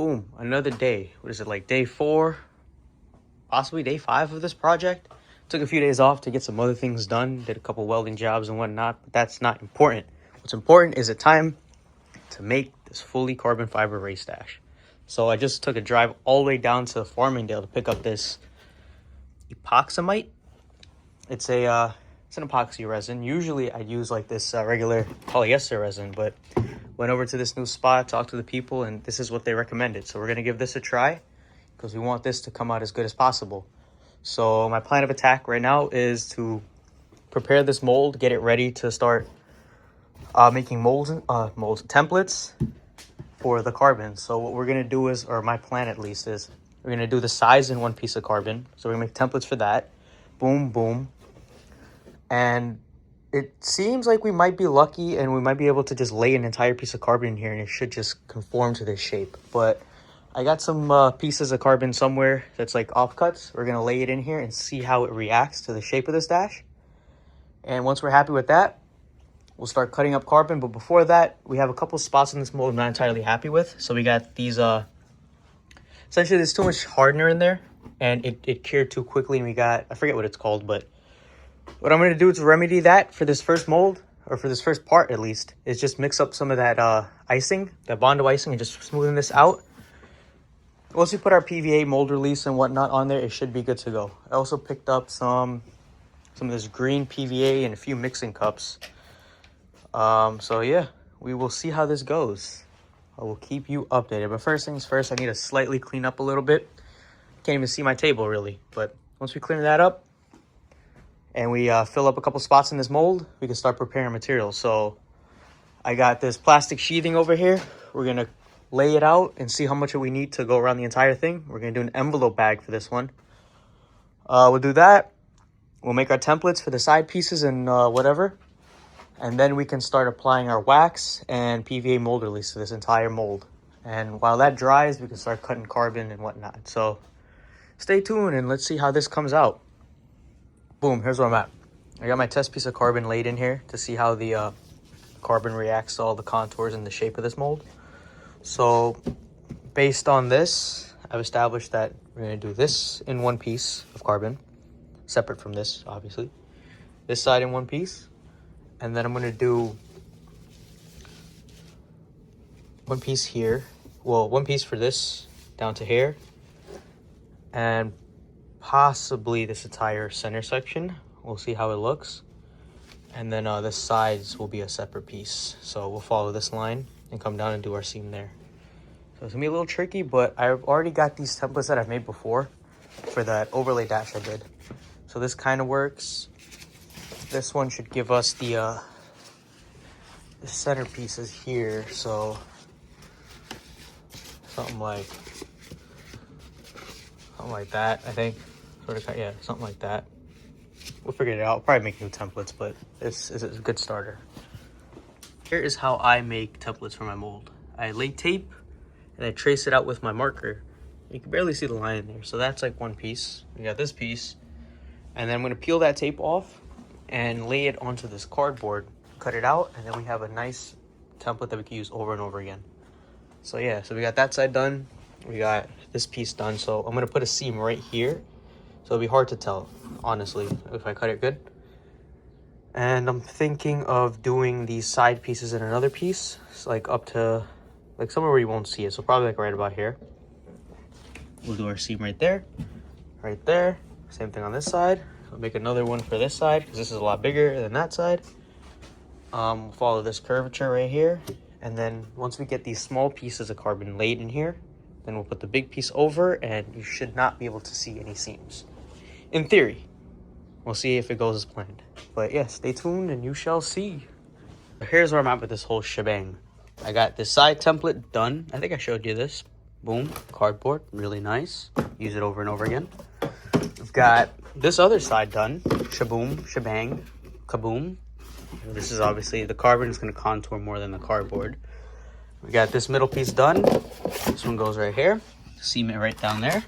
boom, another day. What is it, like day 4, possibly day 5 of this project? Took a few days off to get some other things done, did a couple welding jobs and whatnot, but that's not important. What's important is the time to make this fully carbon fiber race dash. So I just took a drive all the way down to Farmingdale to pick up this epoxy. It's an epoxy resin. Usually I'd use like this regular polyester resin, but went over to this new spot, talked to the people, and this is what they recommended. So we're gonna give this a try because we want this to come out as good as possible. So my plan of attack right now is to prepare this mold, get it ready to start making molds, templates for the carbon. So what we're gonna do is, or my plan at least is, we're gonna do the size in one piece of carbon. So we're gonna make templates for that. Boom, boom. And it seems like we might be lucky and we might be able to just lay an entire piece of carbon in here and it should just conform to this shape. But I got some pieces of carbon somewhere that's like offcuts. We're gonna lay it in here and see how it reacts to the shape of this dash. And once we're happy with that, we'll start cutting up carbon. But before that, we have a couple spots in this mold I'm not entirely happy with. So we got these, essentially there's too much hardener in there and it cured too quickly. And we got, I forget what it's called, but what I'm gonna do to remedy that for this first mold, or for this first part at least, is just mix up some of that icing, that Bondo icing, and just smoothen this out. Once we put our PVA mold release and whatnot on there, it should be good to go. I also picked up some of this green PVA and a few mixing cups. So yeah, we will see how this goes. I will keep you updated. But first things first, I need to slightly clean up a little bit. Can't even see my table really. But once we clean that up and we fill up a couple spots in this mold, we can start preparing materials. So I got this plastic sheathing over here. We're gonna lay it out and see how much we need to go around the entire thing. We're gonna do an envelope bag for this one. We'll do that. We'll make our templates for the side pieces and whatever. And then we can start applying our wax and PVA mold release to this entire mold. And while that dries, we can start cutting carbon and whatnot. So stay tuned and let's see how this comes out. Boom, here's where I'm at. I got my test piece of carbon laid in here to see how the carbon reacts to all the contours and the shape of this mold. So based on this, I've established that we're going to do this in one piece of carbon, separate from this, obviously. This side in one piece. And then I'm going to do one piece here. Well, one piece for this down to here. And possibly this entire center section. We'll see how it looks. And then the sides will be a separate piece. So we'll follow this line and come down and do our seam there. So it's gonna be a little tricky, but I've already got these templates that I've made before for that overlay dash I did. So this kind of works. This one should give us the center pieces here. So something like that, I think. Sort of, yeah, something like that. We'll figure it out. I'll probably make new templates, but this is a good starter. Here is how I make templates for my mold. I lay tape and I trace it out with my marker. You can barely see the line in there. So that's like one piece. We got this piece. And then I'm gonna peel that tape off and lay it onto this cardboard, cut it out, and then we have a nice template that we can use over and over again. So yeah, so we got that side done. We got this piece done. So I'm gonna put a seam right here. So it'll be hard to tell, honestly, if I cut it good. And I'm thinking of doing these side pieces in another piece. It's like up to, like somewhere where you won't see it. So probably like right about here. We'll do our seam right there, right there. Same thing on this side. I'll make another one for this side because this is a lot bigger than that side. We'll follow this curvature right here. And then once we get these small pieces of carbon laid in here, then we'll put the big piece over and you should not be able to see any seams. In theory. We'll see if it goes as planned. But yeah, stay tuned and you shall see. Here's where I'm at with this whole shebang. I got this side template done. I think I showed you this. Boom, cardboard, really nice. Use it over and over again. We've got this other side done. Shaboom, shebang, kaboom. This is obviously, the carbon is gonna contour more than the cardboard. We got this middle piece done. This one goes right here. Seam it right down there.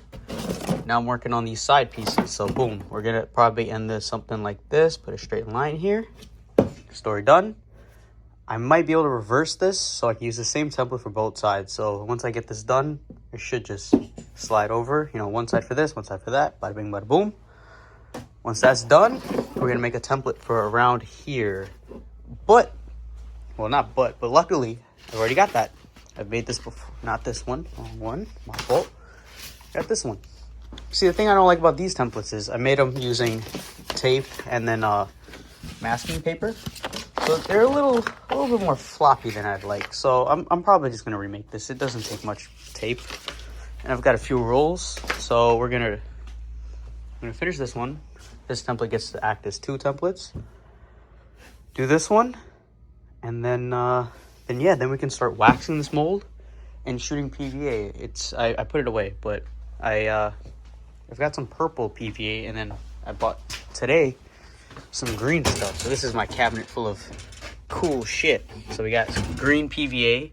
Now I'm working on these side pieces. So boom, we're gonna probably end this something like this. Put a straight line here. Story done. I might be able to reverse this so I can use the same template for both sides. So once I get this done, I'm it should just slide over, you know, one side for this, one side for that, bada bing, bada boom. Once that's done, we're gonna make a template for around here. But, well, not but luckily, I've already got that. I've made this before, not this one, wrong one, my fault. Got this one. See, the thing I don't like about these templates is I made them using tape and then masking paper. So they're a little bit more floppy than I'd like. So I'm probably just gonna remake this. It doesn't take much tape, and I've got a few rolls. So I'm gonna finish this one. This template gets to act as 2 templates. Do this one, and then then we can start waxing this mold and shooting PVA. I put it away, but I've got some purple PVA, and then I bought today some green stuff. So this is my cabinet full of cool shit. So we got some green PVA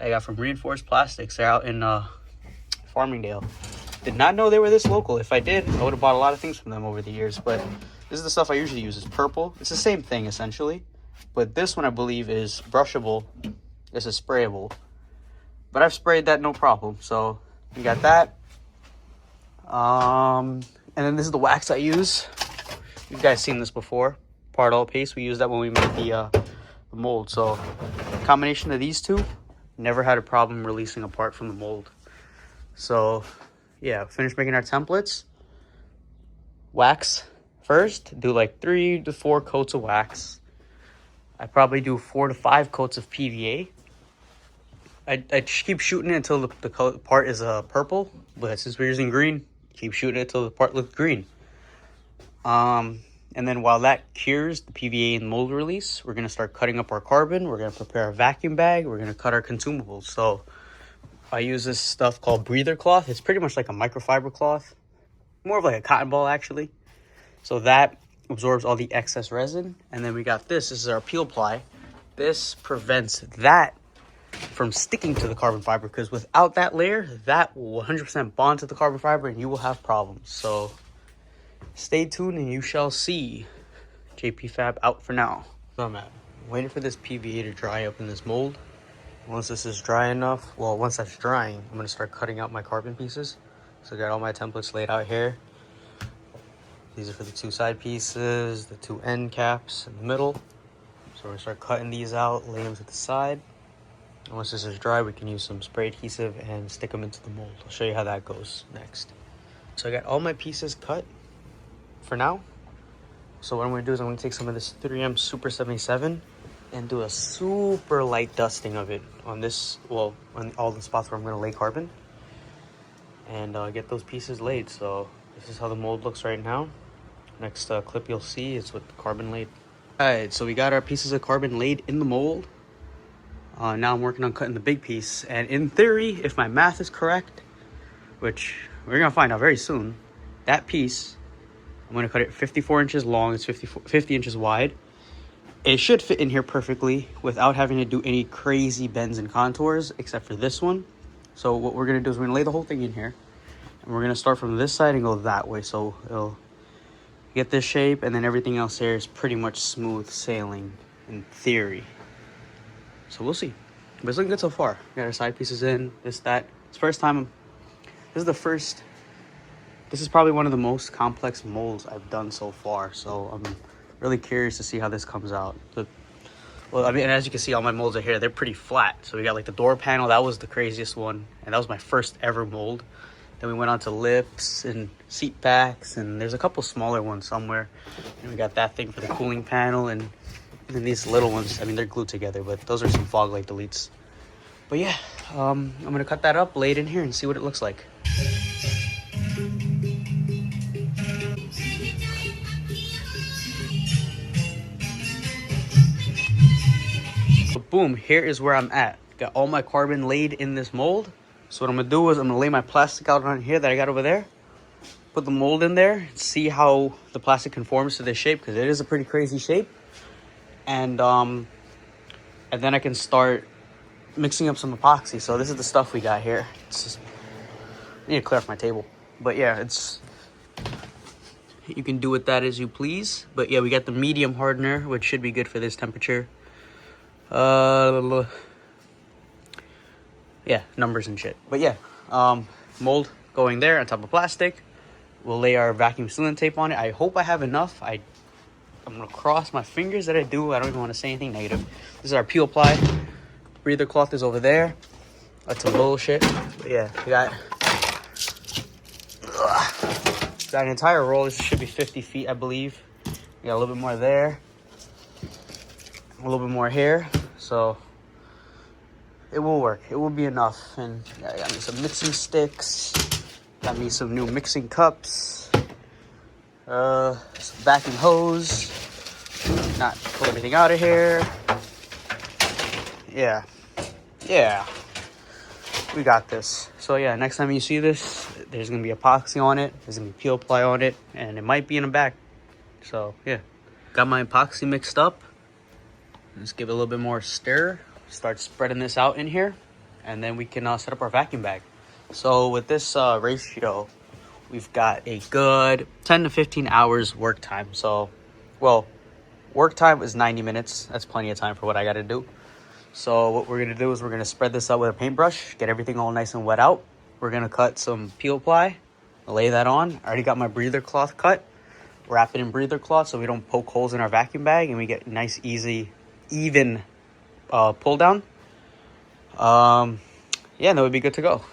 I got from Reinforced Plastics. They're out in Farmingdale. Did not know they were this local. If I did, I would have bought a lot of things from them over the years. But this is the stuff I usually use. It's purple. It's the same thing essentially, but this one I believe is brushable. This is sprayable, but I've sprayed that no problem. So we got that. And then this is the wax I use. You guys seen this before. Part-all paste. We used that when we made the mold. So combination of these two, never had a problem releasing a part from the mold. So yeah, finished making our templates. Wax first. Do like 3 to 4 coats of wax. I probably do 4 to 5 coats of PVA. I keep shooting it until the part is purple, but since we're using green, keep shooting it until the part looks green. And then while that cures the PVA and mold release, we're gonna start cutting up our carbon. We're gonna prepare a vacuum bag. We're gonna cut our consumables. So I use this stuff called breather cloth. It's pretty much like a microfiber cloth, more of like a cotton ball actually. So that absorbs all the excess resin. And then we got this. This is our peel ply. This prevents that from sticking to the carbon fiber, because without that layer, that will 100% bond to the carbon fiber and you will have problems. So stay tuned and you shall see. JP Fab out for now. So I'm waiting for this PVA to dry up in this mold. Once this is dry enough, well, once that's drying, I'm gonna start cutting out my carbon pieces. So I got all my templates laid out here. These are for the 2 side pieces, the 2 end caps in the middle. So we're gonna start cutting these out, lay them to the side. And once this is dry, we can use some spray adhesive and stick them into the mold. I'll show you how that goes next. So I got all my pieces cut for now. So what I'm gonna do is I'm gonna take some of this 3M Super 77 and do a super light dusting of it on this, well, on all the spots where I'm gonna lay carbon, and get those pieces laid. So this is how the mold looks right now. Next clip you'll see is with the carbon laid. Alright, so we got our pieces of carbon laid in the mold. Now I'm working on cutting the big piece, and in theory, if my math is correct, which we're gonna find out very soon, that piece, I'm gonna cut it 54 inches long, it's 50 inches wide. It should fit in here perfectly without having to do any crazy bends and contours, except for this one. So what we're gonna do is we're gonna lay the whole thing in here, and we're gonna start from this side and go that way. So it'll get this shape, and then everything else here is pretty much smooth sailing in theory. So we'll see. But it's looking good so far. We got our side pieces in, this, that. It's first time, this is probably one of the most complex molds I've done so far. So I'm really curious to see how this comes out. Well, I mean, and as you can see, all my molds are here. They're pretty flat. So we got like the door panel. That was the craziest one. And that was my first ever mold. Then we went on to lips and seat backs. And there's a couple smaller ones somewhere. And we got that thing for the cooling panel. And then these little ones, I mean, they're glued together. But those are some fog light deletes. But yeah, I'm going to cut that up, lay it in here, and see what it looks like. So boom, here is where I'm at. Got all my carbon laid in this mold. So what I'm gonna do is I'm gonna lay my plastic out on here that I got over there. Put the mold in there, see how the plastic conforms to this shape, because it is a pretty crazy shape. And then I can start mixing up some epoxy. So this is the stuff we got here. It's just, I need to clear off my table. But yeah, you can do with that as you please. But yeah, we got the medium hardener, which should be good for this temperature. Yeah, yeah, numbers and shit. But yeah, mold going there on top of plastic. We'll lay our vacuum sealant tape on it. I hope I have enough. I'm gonna cross my fingers that I do. I don't even want to say anything negative. This is our peel ply. Breather cloth is over there. That's some bullshit. But yeah, we got an entire roll. This should be 50 feet, I believe. We got a little bit more there. A little bit more here. So it will work. It will be enough. And yeah, I got me some mixing sticks. Got me some new mixing cups. Some vacuum hose. Not pull everything out of here. Yeah. We got this. So yeah, next time you see this, there's gonna be epoxy on it. There's gonna be peel ply on it, and it might be in the back. So yeah, got my epoxy mixed up. Let's give it a little bit more stir. Start spreading this out in here, and then we can set up our vacuum bag. So with this ratio, we've got a good 10 to 15 hours work time. So, well, work time is 90 minutes. That's plenty of time for what I got to do. So what we're going to do is we're going to spread this out with a paintbrush, get everything all nice and wet out. We're going to cut some peel ply, lay that on. I already got my breather cloth cut. Wrap it in breather cloth so we don't poke holes in our vacuum bag and we get nice, easy, even pull down. Yeah, that would be good to go.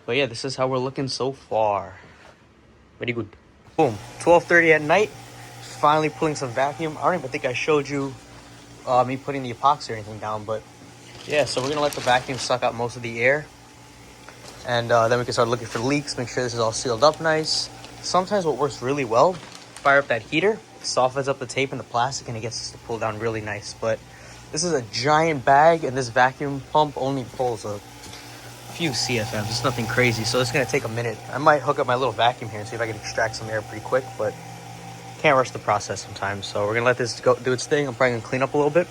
But yeah, this is how we're looking so far. Very good. Boom, 12:30 at night. Finally pulling some vacuum. I don't even think I showed you me putting the epoxy or anything down, but yeah, so we're gonna let the vacuum suck out most of the air, and then we can start looking for leaks, make sure this is all sealed up nice. Sometimes what works really well, fire up that heater, softens up the tape and the plastic, and it gets us to pull down really nice. But this is a giant bag, and this vacuum pump only pulls a few CFMs. It's nothing crazy, so it's gonna take a minute. I might hook up my little vacuum here and see if I can extract some air pretty quick, but can't rush the process sometimes. So we're gonna let this go do its thing. I'm probably gonna clean up a little bit,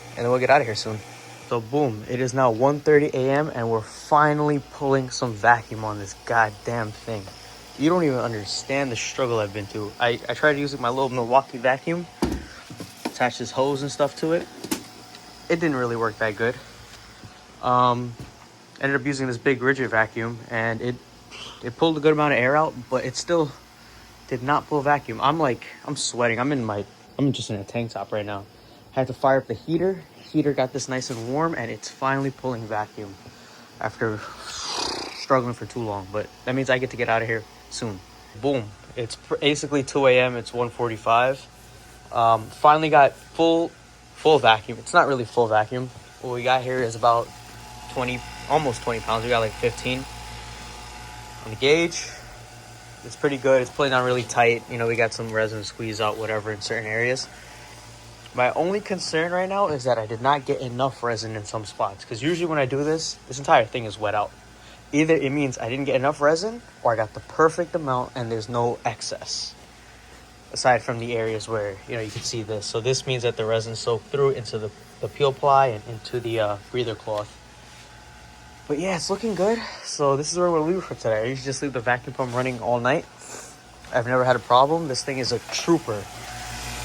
and then we'll get out of here soon. So boom, it is now 1:30 a.m. and we're finally pulling some vacuum on this goddamn thing. You don't even understand the struggle I've been through. I tried using my little Milwaukee vacuum, attach this hose and stuff to it. It didn't really work that good. Ended up using this big rigid vacuum, and it pulled a good amount of air out, but it still did not pull vacuum. I'm sweating. I'm just in a tank top right now. Had to fire up the heater. Heater got this nice and warm, and it's finally pulling vacuum after struggling for too long. But that means I get to get out of here soon. Boom. It's basically 2 a.m. It's 1:45. Finally got full vacuum. It's not really full vacuum. What we got here is about 20, almost 20 pounds. We got like 15 on the gauge. It's pretty good. It's pulling down really tight. You know, we got some resin squeeze out, whatever, in certain areas. My only concern right now is that I did not get enough resin in some spots. Because usually when I do this entire thing is wet out. Either it means I didn't get enough resin, or I got the perfect amount and there's no excess. Aside from the areas where, you know, you can see this. So this means that the resin soaked through into the peel ply and into the breather cloth. But yeah, it's looking good. So this is where we'll leave it for today. I usually just leave the vacuum pump running all night. I've never had a problem. This thing is a trooper.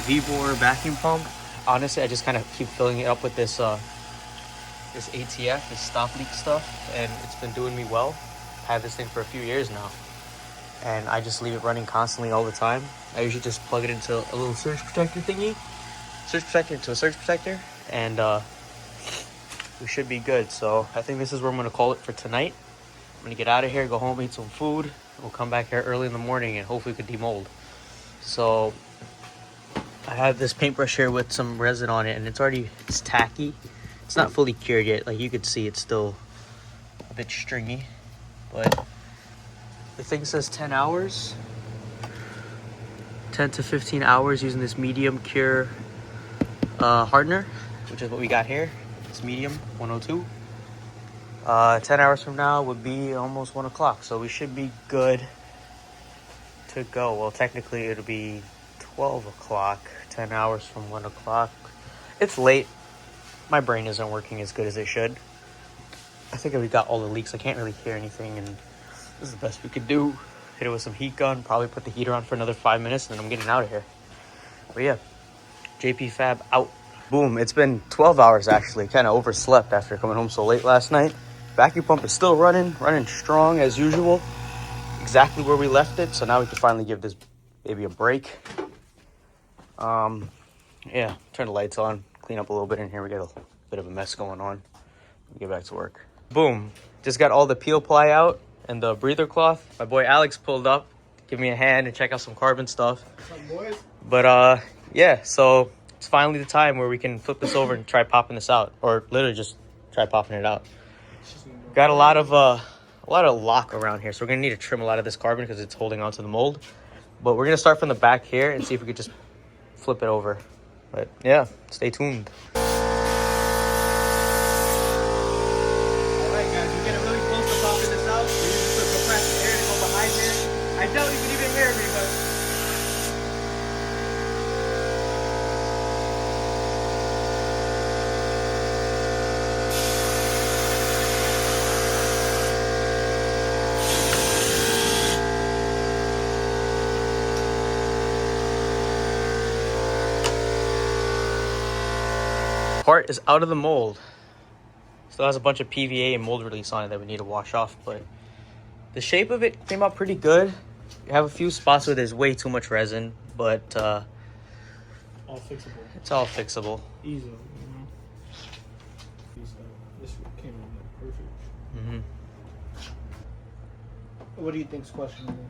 V-bore vacuum pump. Honestly, I just kind of keep filling it up with this this ATF, this stop leak stuff, and it's been doing me well. I've had this thing for a few years now, and I just leave it running constantly all the time. I usually just plug it into a little surge protector thingy, surge protector into a surge protector, and we should be good. So I think this is where I'm gonna call it for tonight. I'm gonna get out of here, go home, eat some food, and we'll come back here early in the morning and hopefully we could demold. So I have this paintbrush here with some resin on it, and it's tacky. It's not fully cured yet. Like you can see, it's still a bit stringy, but the thing says 10 hours, 10 to 15 hours using this medium cure hardener, which is what we got here. It's medium 102. 10 hours from now would be almost 1 o'clock, so we should be good to go. Well, technically it'll be 12 o'clock, 10 hours from 1 o'clock. It's late. My brain isn't working as good as it should. I think we got all the leaks. I can't really hear anything, and this is the best we could do. Hit it with some heat gun, probably put the heater on for another 5 minutes, and then I'm getting out of here. But yeah, JP Fab out. Boom, it's been 12 hours actually. Kind of overslept after coming home so late last night. Vacuum pump is still running strong as usual. Exactly where we left it. So now we can finally give this baby a break. Yeah, turn the lights on, clean up a little bit in here. We got a bit of a mess going on. Get back to work. Boom, just got all the peel ply out and the breather cloth. My boy Alex pulled up, give me a hand and check out some carbon stuff. What's up, boys? But yeah, so it's finally the time where we can flip this over and try popping this out, or literally just try popping it out. Got a lot of lock around here, so we're gonna need to trim a lot of this carbon because it's holding onto the mold. But we're gonna start from the back here and see if we could just flip it over. But yeah, stay tuned. I doubt you can even hear me, but... Part is out of the mold. Still has a bunch of PVA and mold release on it that we need to wash off, but the shape of it came out pretty good. You have a few spots where there's way too much resin, but all fixable. It's all fixable. Easy, you know. This came out perfect. What do you think's questionable?